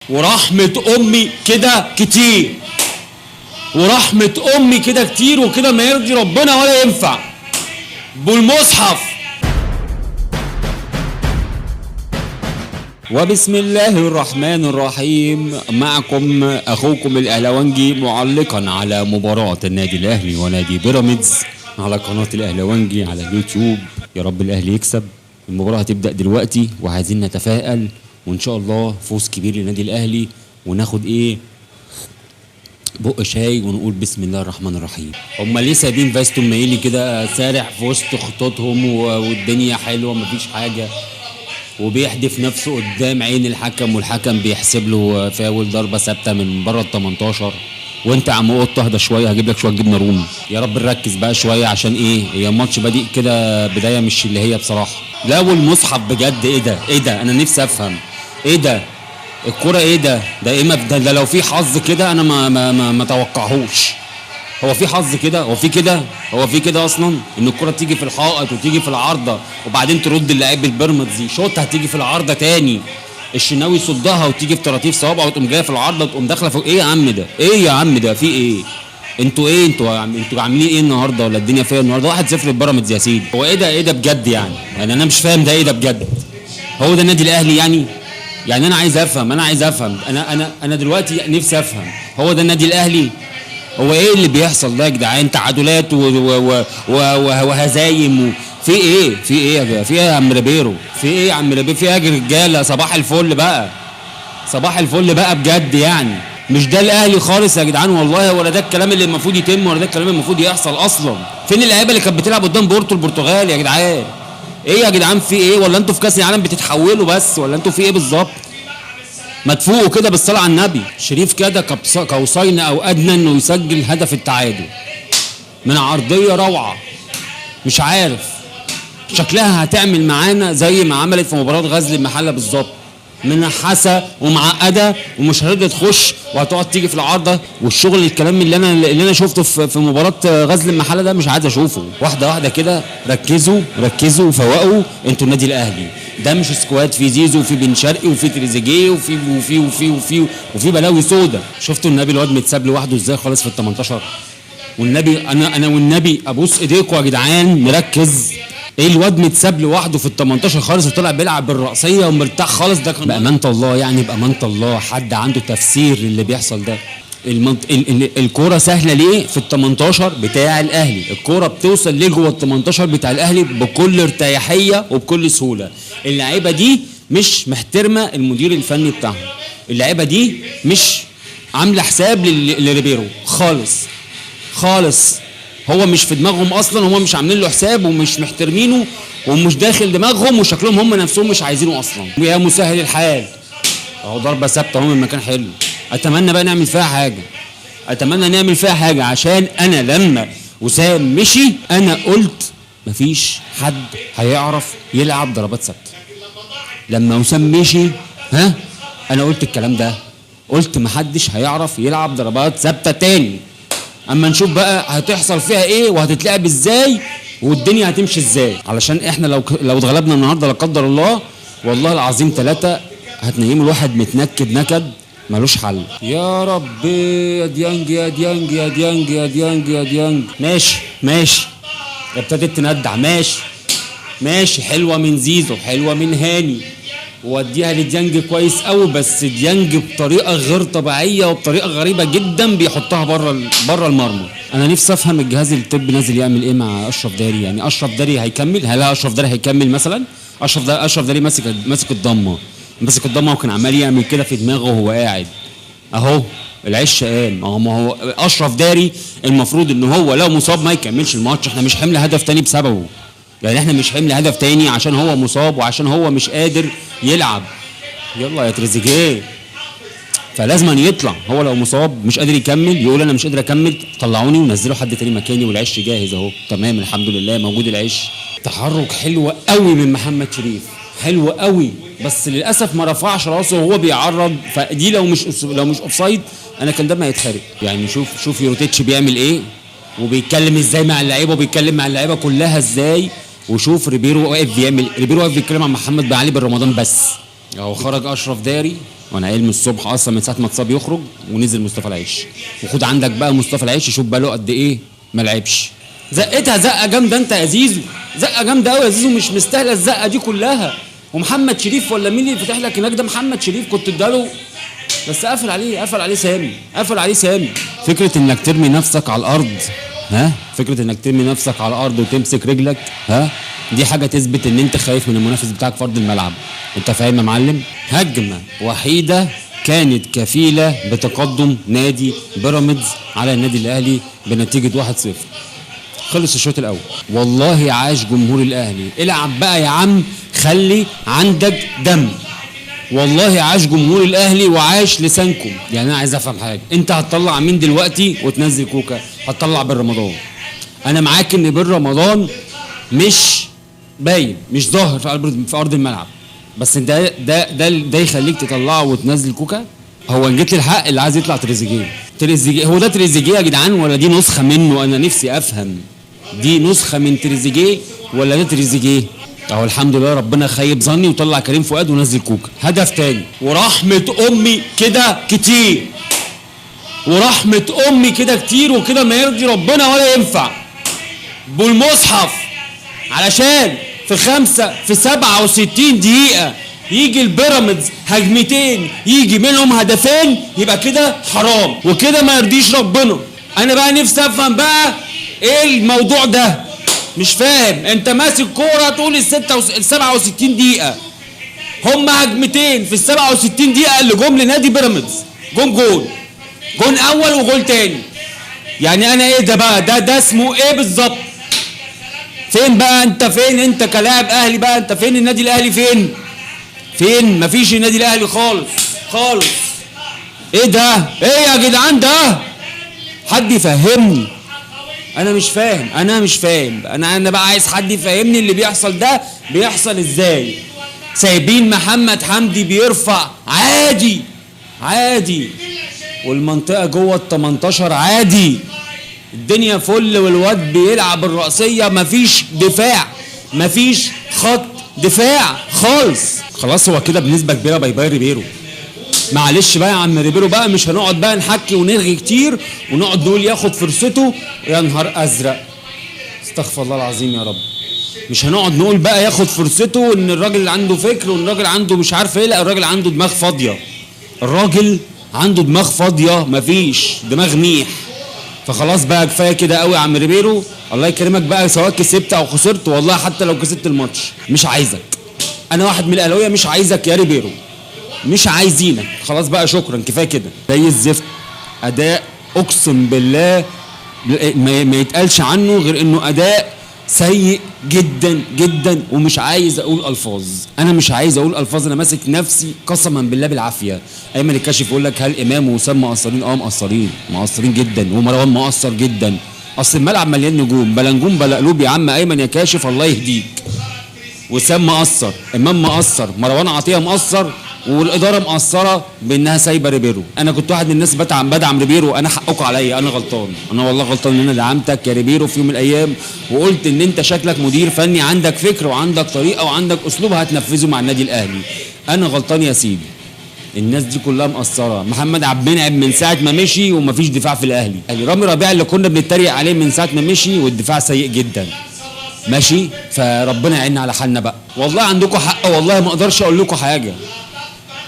ورحمة امي كده كتير، ورحمة امي كده كتير، وكده ما يرضي ربنا ولا ينفع. بالمصحف. وبسم الله الرحمن الرحيم، معكم اخوكم الاهلاوانجي معلقا على مباراة النادي الاهلي ونادي بيراميدز على قناة الاهلاوانجي على اليوتيوب. يا رب الاهلي يكسب. المباراة هتبدأ دلوقتي وعايزين نتفائل وان شاء الله فوز كبير للنادي الاهلي، وناخد بق شاي ونقول بسم الله الرحمن الرحيم. هم ليه سايبين فاستون مايلي كده سارح في وسط خطوطهم والدنيا حلوه مفيش حاجه، وبيحدف نفسه قدام عين الحكم، والحكم بيحسب له فاول ضربه ثابته من بره ال 18. وانت يا عم قط اهدى شويه، هجيب لك شويه جبنه رومي. يا رب نركز بقى شويه عشان هي الماتش بادئ كده بدايه مش اللي هي بصراحه. لا والمصحف بجد ايه ده انا نفسي افهم ايه ده الكرة ده ده لو في حظ كده انا ما توقعهوش. هو في حظ كده؟ هو في كده اصلا ان الكرة تيجي في الحائط وتيجي في العارضة وبعدين ترد اللاعب البيراميدز يشوطها تيجي في العارضة تاني، الشناوي يصدها وتيجي في طراطيف صوابعه وتقوم جايه في العارضة وتقوم داخله فوق. ايه يا عم ده في ايه؟ انتوا عاملين ايه النهارده؟ ولا الدنيا فيها النهارده 1-0 للبيراميدز يا سيدي. هو ايه ده بجد يعني انا مش فاهم ده ده بجد. هو ده النادي الاهلي يعني انا عايز افهم انا دلوقتي نفسي افهم هو ده النادي الاهلي؟ هو ايه اللي بيحصل ده يا جدعان؟ تعادلات وهزايم في ايه يا عم ريبيرو؟ في يا رجاله صباح الفل بقى بجد يعني. مش ده الاهلي خالص يا جدعان والله، ولا ده الكلام اللي المفروض يتم، ولا ده الكلام اللي المفروض يحصل اصلا. فين اللعيبه اللي كانت بتلعب قدام بورتو البرتغال يا جدعان؟ ايه يا جدعان في ايه؟ ولا انتوا في كاس العالم بتتحولوا بس؟ ولا انتوا في ايه بالظبط؟ ما تفوقوا كده بالصلاه على النبي. شريف كده قوسين او ادنى انه يسجل هدف التعادل من عرضيه روعه. مش عارف شكلها هتعمل معانا زي ما عملت في مباراه غزل المحله بالظبط، منحسه ومعقده ومش هتقدر تخش وهتقعد تيجي في العارضه والشغل الكلام اللي انا شفته في مباراه غزل المحله ده مش عايز اشوفه. واحده كده ركزوا وفوقوا. انتوا النادي الاهلي ده مش سكواد في زيزو وفي بن شرقي وفي تريزيجيه وفي بلاوي سودا. شفتوا النبي الواد متساب لوحده ازاي خالص في ال 18؟ والنبي انا والنبي ابوس ايديكم يا جدعان نركز. ايه الواد متساب لوحده في ال 18 خالص وطلع بيلعب بالرأسية ومرتاح خالص؟ ده كان بأمانة الله بأمانة الله حد عنده تفسير للي بيحصل ده؟ الكورة سهلة ليه في ال 18 بتاع الاهلي؟ الكورة بتوصل ليه جوه ال 18 بتاع الاهلي بكل ارتياحية وبكل سهولة. اللعيبة دي مش محترمة المدير الفني بتاعهم، اللعيبة دي مش عاملة حساب لريبيرو خالص. هو مش في دماغهم اصلا، هم مش عاملين له حساب ومش محترمينه ومش داخل دماغهم، وشكلهم هم نفسهم مش عايزينه اصلا. ويا مسهل الحال اهو ضربه ثابته اهو من مكان حلو. اتمنى بقى نعمل فيها حاجه عشان انا لما وسام مشي انا قلت مفيش حد هيعرف يلعب ضربات ثابته. لما وسام مشي انا قلت الكلام ده، قلت محدش هيعرف يلعب ضربات ثابته تاني. اما نشوف بقى هتحصل فيها ايه وهتتلعب ازاي والدنيا هتمشي ازاي، علشان احنا لو اتغلبنا النهارده لا قدر الله والله العظيم 3 هتنيم الواحد متنكد نكد ملوش حل. يا رب يا ديانج. ماشي ابتدت تندع. ماشي حلوه من زيزو، حلوه من هاني، ووديها لديانج كويس قوي، بس ديانج بطريقه غير طبيعيه وبطريقه غريبه جدا بيحطها بره المرمى. انا نفسي افهم الجهاز الطبي نازل يعمل ايه مع اشرف داري. يعني اشرف داري هيكمل؟ هل اشرف داري هيكمل مثلا؟ اشرف داري ماسك الضمه وكان عمال يعمل كده في دماغه وهو قاعد اهو. العش قام. ما هو اشرف داري المفروض ان هو لو مصاب ما يكملش الماتش. احنا مش حمل هدف تاني بسببه، يعني احنا مش حمل هدف تاني عشان هو مصاب وعشان هو مش قادر يلعب. يلا يا تريزيجيه، فلازم يطلع. هو لو مصاب مش قادر يكمل يقول انا مش قادر اكمل، طلعوني ونزلوا حد تاني مكاني والعش جاهز اهو. تمام الحمد لله موجود العش. تحرك حلو قوي من محمد شريف، حلو قوي، بس للاسف ما رفعش راسه وهو بيعرض. فدي لو مش اوفسايد انا كان دمي هيتحرق. يعني شوف يوروتيتش بيعمل ايه وبيتكلم ازاي مع اللعيبه وبيتكلم مع اللعيبه كلها ازاي. وشوف ريبيرو واقف بيتكلم عن محمد بن علي بن رمضان بس. اهو خرج اشرف داري وانا قايل من الصبح اصلا من ساعه ما اتصاب يخرج ونزل مصطفى العيش. وخد عندك بقى مصطفى العيش شوف بقى له قد ايه ما لعبش. زقتها زقه جامده انت يا زيزو، زقه جامده قوي يا زيزو، مش مستاهله الزقه دي كلها. ومحمد شريف ولا مين اللي فتح لك هناك ده؟ محمد شريف كنت اداله، بس قفل عليه سامي، قفل عليه سامي. فكره انك ترمي نفسك على الارض، فكره انك ترمي نفسك على الارض وتمسك رجلك، دي حاجه تثبت ان انت خايف من المنافس بتاعك في ارض الملعب. انت فاهم يا معلم؟ هجمه وحيده كانت كفيله بتقدم نادي بيراميدز على النادي الاهلي بنتيجه 1-0. خلص الشوط الاول. والله عاش جمهور الاهلي. العب بقى يا عم، خلي عندك دم. والله عاش جمهور الاهلي وعاش لسانكم. يعني انا عايز افهم حاجه، انت هتطلع مين دلوقتي وتنزل كوكا؟ هتطلع بن رمضان. انا معاك ان بن رمضان مش باين، مش ظاهر في ارض الملعب، بس ده يخليك تطلعه وتنزل كوكا؟ هو ان جيت للحق اللي عايز يطلع تريزيجيه، هو ده تريزيجيه يا جدعان ولا دي نسخه منه؟ انا نفسي افهم، دي نسخه من تريزيجيه ولا ده تريزيجيه؟ اهو الحمد لله ربنا خيب ظني وطلع كريم فؤاد ونزل كوكا. هدف تاني، ورحمه امي كده كتير، ورحمه امي كده كتير، وكده ما يرضي ربنا ولا ينفع بالمصحف. علشان في 67 دقيقه يجي البيراميدز هجمتين يجي منهم هدفين، يبقى كده حرام وكده ما يرضيش ربنا. انا بقى نفسي افهم بقى ايه الموضوع ده، مش فاهم. انت ماسك كوره طول ال 67 دقيقه، هم هجمتين في ال 67 دقيقه اللي جم لنادي بيراميدز، جون اول وجول تاني. يعني انا ايه ده بقى؟ ده اسمه ايه بالظبط؟ فين بقى انت؟ فين انت كلاعب اهلي بقى؟ انت فين النادي الاهلي؟ فين؟ مفيش النادي الاهلي خالص. ايه ده؟ ايه يا جدعان ده؟ حد يفهمني، انا مش فاهم. انا بقى عايز حد يفهمني اللي بيحصل ده بيحصل ازاي. سايبين محمد حمدي بيرفع عادي والمنطقه جوه ال 18 عادي، الدنيا فل، والواد بيلعب الرأسيه، مفيش دفاع، مفيش خط دفاع خلاص. هو كده بنسبه كبيره باي ريبيرو. معلش بقى يا عم ريبيرو بقى، مش هنقعد بقى نحكي ونرغي كتير ونقعد نقول ياخد فرصته. يا نهار ازرق، استغفر الله العظيم يا رب. مش هنقعد نقول بقى ياخد فرصته ان الراجل عنده فكر وان الراجل عنده مش عارف ايه. لا، الراجل عنده دماغ فاضيه، الراجل عنده دماغ فاضيه، مفيش دماغ ميح. فخلاص بقى كفايه كده قوي يا عم ريبيرو، الله يكرمك بقى، سواء كسبت او خسرت. والله حتى لو كسبت الماتش مش عايزك، انا واحد من الاهلاويه مش عايزك يا ريبيرو، مش عايزينك. خلاص بقى شكرا، كفايه كده. زي الزفت اداء، اقسم بالله ما يتقالش عنه غير انه اداء سيء جدا جدا. ومش عايز اقول الفاظ، انا ماسك نفسي قسما بالله بالعافيه. ايمن الكاشف يقول لك هل امام ووسام مقصرين؟ مقصرين جدا، ومروان مقصر جدا. اصل الملعب مليان نجوم، بلا نجوم بلا قلوب يا عم ايمن يا كاشف، الله يهديك. وسام مقصر، امام مقصر، مروان عطيه مقصر، والاداره مقصره بانها سايبه ريبيرو. انا كنت واحد من الناس بدعم ريبيرو، انا حقكم عليا، انا غلطان، انا والله غلطان ان انا دعمتك يا ريبيرو في يوم من الايام، وقلت ان انت شكلك مدير فني عندك فكر وعندك طريقه وعندك اسلوب هتنفذه مع النادي الاهلي. انا غلطان يا سيدي. الناس دي كلها مقصره. محمد عبد المنعم من ساعه ما مشي ومفيش دفاع في الاهلي. رامي ربيع اللي كنا بنتريق عليه من ساعه ما مشي والدفاع سيء جدا. ماشي، فربنا يعيننا على حالنا بقى. والله عندكم حق، والله ما اقدرش اقول لكم حاجه،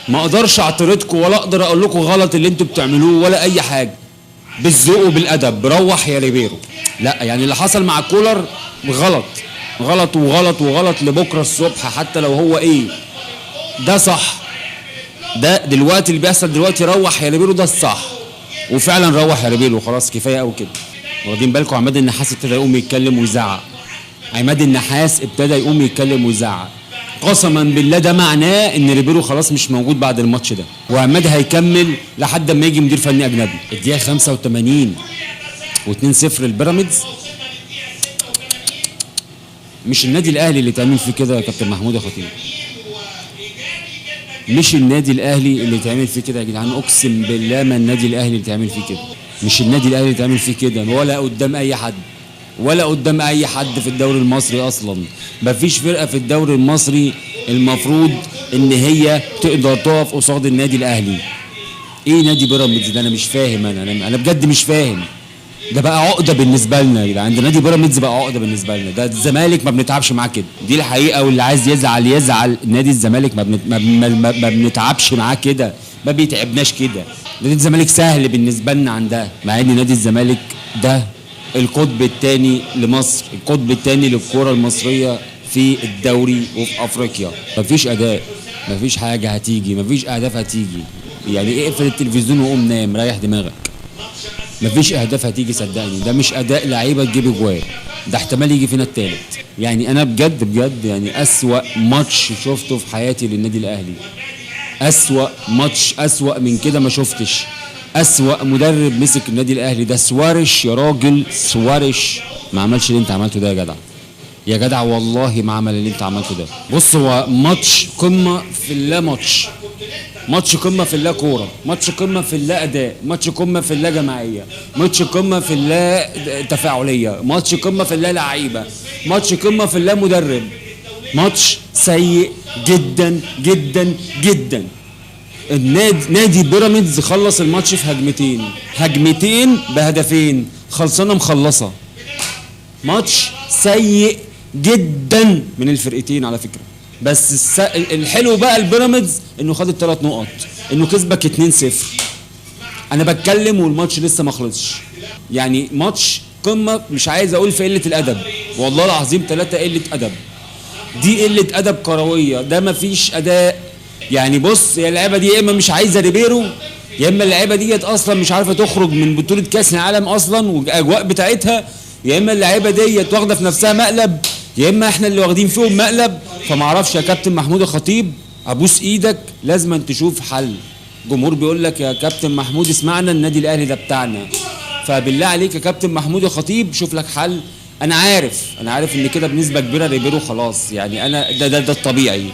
ما اقدرش اعترضكم ولا اقدر اقول لكم غلط اللي انتوا بتعملوه ولا اي حاجه. بالذوق وبالادب، روح يا ريبيرو. لا يعني اللي حصل مع كولر غلط لبكره الصبح، حتى لو هو ايه ده صح. ده دلوقتي اللي بيحصل دلوقتي، روح يا ريبيرو، ده الصح. وفعلا روح يا ريبيرو، خلاص كفايه قوي كده. واخدين بالكم؟ عماد النحاس ابتدى يقوم يتكلم ويزعق. قسما بالله ده معناه ان ريبيرو خلاص مش موجود بعد الماتش ده، وعماد هيكمل لحد ما يجي مدير فني اجنبي. الدقيقه 85 و2-0 البيراميدز. مش النادي الاهلي اللي تعمل فيه كده يا كابتن محمود يا خطيب، مش النادي الاهلي اللي تعمل فيه كده يا جدعان، اقسم بالله ما النادي الاهلي اللي تعمل فيه كده، مش النادي الاهلي اللي تعمل فيه كده، ولا قدام اي حد في الدوري المصري. اصلا مفيش فرقه في الدوري المصري المفروض ان هي تقدر تقف قصاد النادي الاهلي. ايه نادي بيراميدز ده؟ انا مش فاهم، انا بجد مش فاهم. ده بقى عقده بالنسبه لنا يا جدعان، ده نادي بيراميدز بقى عقده بالنسبه لنا. ده الزمالك ما بنتعبش معاه كده، دي الحقيقه، واللي عايز يزعل يزعل. نادي الزمالك ما بنتعبش معاه كده، ما بيتعبناش كده. نادي الزمالك سهل بالنسبه لنا عن ده، مع ان نادي الزمالك ده القطب الثاني لمصر، القطب الثاني للكره المصريه في الدوري وفي افريقيا. مفيش اداء، مفيش حاجه هتيجي، مفيش اهداف هتيجي. يعني اقفل التلفزيون وقوم نام، ريح دماغك. مفيش اهداف هتيجي صدقني. ده مش اداء لعيبه تجيب اجوال، ده احتمال يجي فينا التالت. يعني انا بجد يعني اسوأ ماتش شفته في حياتي للنادي الاهلي، اسوأ ماتش، اسوأ من كده ما شفتش. اسوأ مدرب مسك النادي الاهلي ده سوارش يا راجل، سوارش ما عملش اللي انت عملته ده يا جدع، يا جدع والله ما عمل اللي انت عملته ده. بص، هو ماتش قمه في اللا ماتش، ماتش قمه في اللا كوره، ماتش قمه في اللا اداء، ماتش قمه في اللا جماعيه، ماتش قمه في اللا تفاعليه، ماتش قمه في اللا لعيبه، ماتش قمه في اللا مدرب. ماتش سيء جدا جدا جدا. نادي بيراميدز خلص الماتش في هجمتين بهدفين، خلصانه مخلصه. ماتش سيء جدا من الفرقتين على فكره. بس الحلو بقى البيراميدز انه خد ال3 نقط، انه كسبك 2-0. انا بتكلم والماتش لسه ما خلصش. يعني ماتش قمه، مش عايز اقول في قله الادب، والله العظيم 3 قله ادب. دي قله ادب كرويه، ده مفيش اداء. يعني بص، يا اللعيبه دي يا اما مش عايزه ريبيرو، يا اما اللعيبه ديت اصلا مش عارفه تخرج من بطوله كاس العالم اصلا والاجواء بتاعتها، يا اما اللعيبه ديت واخده في نفسها مقلب، يا اما احنا اللي واخدين فيهم مقلب. فما اعرفش يا كابتن محمود الخطيب، ابوس ايدك لازم تشوف حل. الجمهور بيقول لك يا كابتن محمود اسمعنا، النادي الاهلي ده بتاعنا. فبالله عليك يا كابتن محمود الخطيب شوف لك حل. انا عارف ان كده بنسبه كبيره ريبيرو خلاص، يعني انا ده الطبيعي.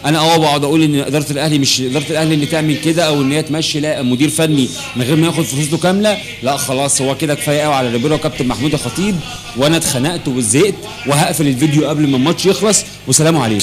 انا بقعد اقول ان اداره الاهلي مش اداره الاهلي اللي تعمل كده او ان هي تمشي، لا، مدير فني من غير ما ياخد فلوسه كامله، لا خلاص هو كده كفايه قوي على ريبيرو وكابتن محمود الخطيب. وانا اتخنقت وزهقت، وهقفل الفيديو قبل ما الماتش يخلص، وسلام عليكم.